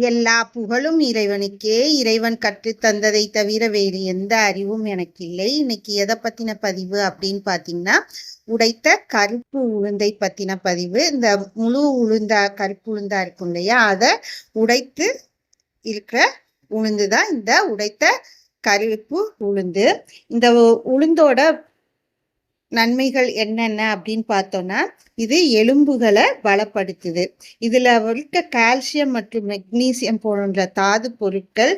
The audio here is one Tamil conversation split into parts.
எல்லா புகழும் இறைவனுக்கே. இறைவன் கற்றுத் தந்ததை தவிர வேறு எந்த அறிவும் எனக்கு இல்லை. இன்னைக்கு எதை பத்தின பதிவு அப்படின்னு பாத்தீங்கன்னா, உடைத்த கருப்பு உளுந்தை பத்தின பதிவு. இந்த முழு உளுந்தா, கருப்பு உளுந்தா இருக்கும் இல்லையா, அதை உடைத்து இருக்கிற உளுந்து தான் இந்த உடைத்த கருப்பு உளுந்து. இந்த உளுந்தோட நன்மைகள் என்னென்ன அப்படின்னு பார்த்தோம்னா, இது எலும்புகளை பலப்படுத்துது. இதுல இருக்க கால்சியம் மற்றும் மெக்னீசியம் போன்ற தாது பொருட்கள்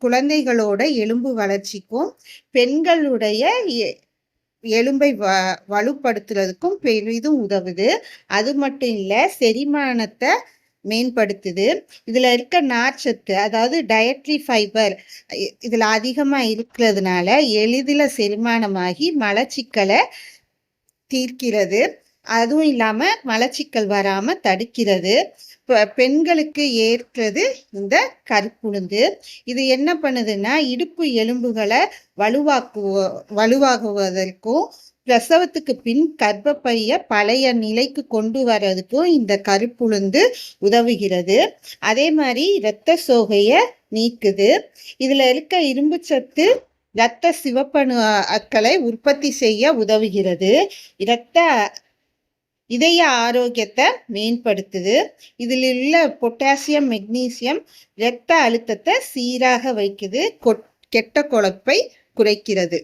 குழந்தைகளோட எலும்பு வளர்ச்சிக்கும் பெண்களுடைய எலும்பை வலுப்படுத்துறதுக்கும் பெரிதும் உதவுது. அது மட்டும் இல்ல, செரிமானத்தை மேம்படுத்துது. இதுல இருக்க நார்ச்சத்து, அதாவது டயட்ரி ஃபைபர், இதுல அதிகமா இருக்கிறதுனால எளிதில் செரிமானமாகி மலச்சிக்கலை தீர்க்கிறது. அதுவும் இல்லாம மலச்சிக்கல் வராம தடுக்கிறது. பெண்களுக்கு ஏற்றது இந்த கருப்புளுந்து. இது என்ன பண்ணுதுன்னா, இடுப்பு எலும்புகளை வலுவாகுவதற்கும் பிரசவத்துக்கு பின் கர்ப்பப்பைய பழைய நிலைக்கு கொண்டு வர்றதுக்கும் இந்த கருப்புளுந்து உதவுகிறது. அதே மாதிரி இரத்த சோகைய நீக்குது. இதுல இருக்க இரும்பு சத்து இரத்த சிவப்பணு அக்களை உற்பத்தி செய்ய உதவுகிறது. இதய ஆரோக்கியத்தை மேம்படுத்துது. இதில் உள்ள பொட்டாசியம், மெக்னீசியம் இரத்த அழுத்தத்தை சீராக வைக்குது. கெட்ட கொழுப்பை குறைக்கிறது.